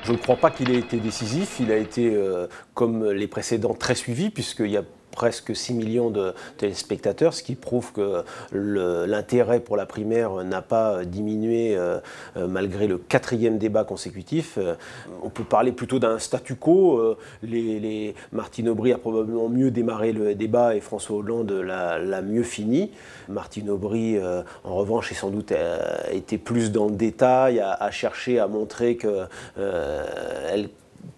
Je ne crois pas qu'il ait été décisif. Il a été, comme les précédents, très suivi, puisqu'il y a presque 6 millions de téléspectateurs, ce qui prouve que l'intérêt pour la primaire n'a pas diminué malgré le 4e débat consécutif. On peut parler plutôt d'un statu quo. Martine Aubry a probablement mieux démarré le débat et François Hollande l'a mieux fini. Martine Aubry, en revanche, est sans doute été plus dans le détail, a cherché à montrer que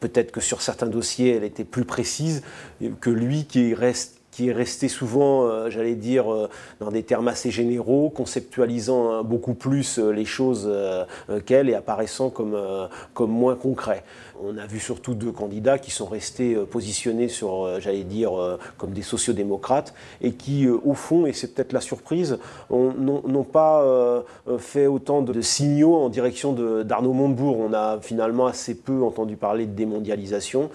peut-être que sur certains dossiers, elle était plus précise que lui qui est resté souvent, j'allais dire, dans des termes assez généraux, conceptualisant beaucoup plus les choses qu'elle et apparaissant comme moins concret. On a vu surtout 2 candidats qui sont restés positionnés sur, j'allais dire, comme des sociodémocrates et qui, au fond, et c'est peut-être la surprise, n'ont pas fait autant de signaux en direction d'Arnaud Montebourg. On a finalement assez peu entendu parler de démondialisation.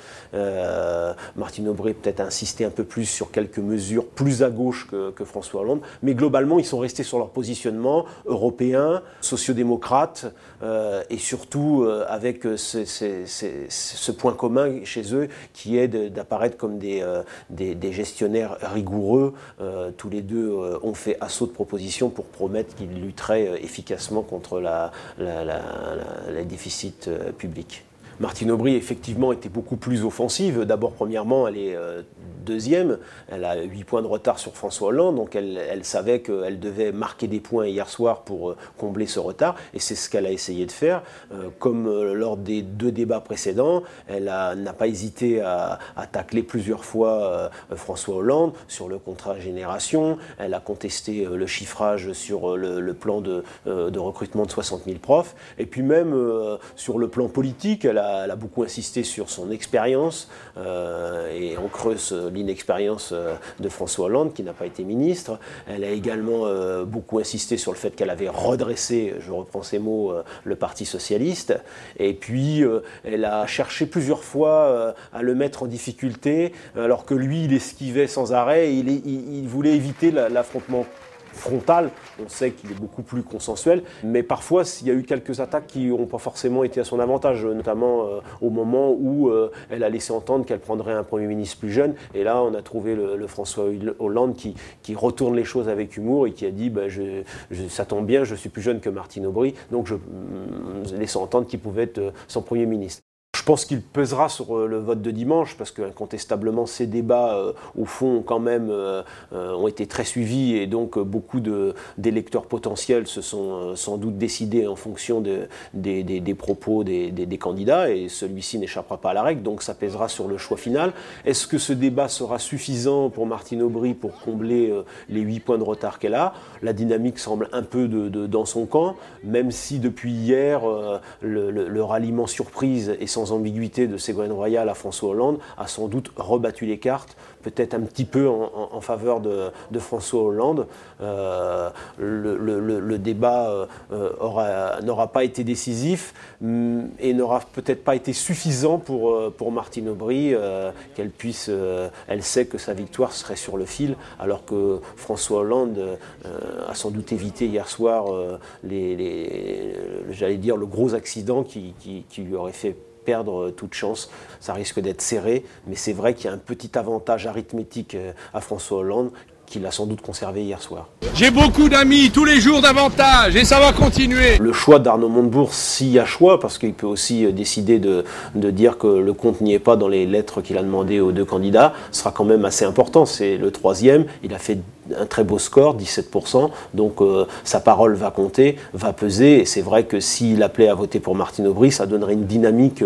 Martine Aubry peut-être insisté un peu plus sur quelques mesures plus à gauche que François Hollande, mais globalement, ils sont restés sur leur positionnement européen, sociodémocrate, et surtout avec ce point commun chez eux qui est d'apparaître comme des gestionnaires rigoureux. Tous les deux ont fait assaut de propositions pour promettre qu'ils lutteraient efficacement contre les déficits publics. Martine Aubry, effectivement, était beaucoup plus offensive. D'abord, premièrement, elle est deuxième. Elle a 8 points de retard sur François Hollande, donc elle savait qu'elle devait marquer des points hier soir pour combler ce retard, et c'est ce qu'elle a essayé de faire. Comme lors des 2 débats précédents, elle n'a pas hésité à tacler plusieurs fois François Hollande sur le contrat génération. Elle a contesté le chiffrage sur le plan de recrutement de 60 000 profs, et puis même sur le plan politique, elle a beaucoup insisté sur son expérience, et on creuse l'inexpérience de François Hollande, qui n'a pas été ministre. Elle a également beaucoup insisté sur le fait qu'elle avait redressé, je reprends ces mots, le Parti socialiste. Et puis, elle a cherché plusieurs fois à le mettre en difficulté, alors que lui, il esquivait sans arrêt, et il voulait éviter l'affrontement frontal. On sait qu'il est beaucoup plus consensuel, mais parfois il y a eu quelques attaques qui n'ont pas forcément été à son avantage, notamment au moment où elle a laissé entendre qu'elle prendrait un Premier ministre plus jeune, et là on a trouvé le François Hollande qui retourne les choses avec humour et qui a dit ça tombe bien, je suis plus jeune que Martine Aubry, donc je laissant entendre qu'il pouvait être son Premier ministre. Je pense qu'il pesera sur le vote de dimanche, parce qu'incontestablement ces débats, au fond, quand même, ont été très suivis, et donc beaucoup d'électeurs potentiels se sont sans doute décidés en fonction des propos des candidats, et celui-ci n'échappera pas à la règle, donc ça pèsera sur le choix final. Est-ce que ce débat sera suffisant pour Martine Aubry pour combler les 8 points de retard qu'elle a? La dynamique semble un peu dans son camp, même si depuis hier, le ralliement surprise et sans ambiguïté de Ségolène Royal à François Hollande a sans doute rebattu les cartes, peut-être un petit peu en faveur de François Hollande. Le débat n'aura pas été décisif et n'aura peut-être pas été suffisant pour Martine Aubry, elle sait que sa victoire serait sur le fil, alors que François Hollande a sans doute évité hier soir j'allais dire le gros accident qui lui aurait fait perdre toute chance. Ça risque d'être serré, mais c'est vrai qu'il y a un petit avantage arithmétique à François Hollande qu'il a sans doute conservé hier soir. J'ai beaucoup d'amis, tous les jours davantage, et ça va continuer. Le choix d'Arnaud Montebourg, s'il y a choix, parce qu'il peut aussi décider de dire que le compte n'y est pas dans les lettres qu'il a demandées aux 2 candidats, sera quand même assez important. C'est le 3e, il a fait un très beau score, 17%, donc sa parole va compter, va peser, et c'est vrai que s'il appelait à voter pour Martine Aubry, ça donnerait une dynamique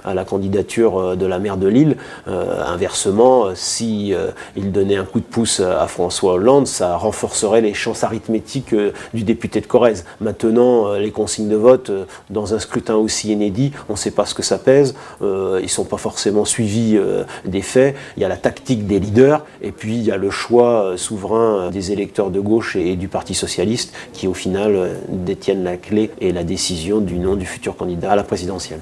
à la candidature de la maire de Lille. Inversement, si il donnait un coup de pouce à François Hollande, ça renforcerait les chances arithmétiques du député de Corrèze. Maintenant, les consignes de vote, dans un scrutin aussi inédit, on ne sait pas ce que ça pèse, ils ne sont pas forcément suivis des faits, il y a la tactique des leaders, et puis il y a le choix souverain des électeurs de gauche et du Parti socialiste qui au final détiennent la clé et la décision du nom du futur candidat à la présidentielle.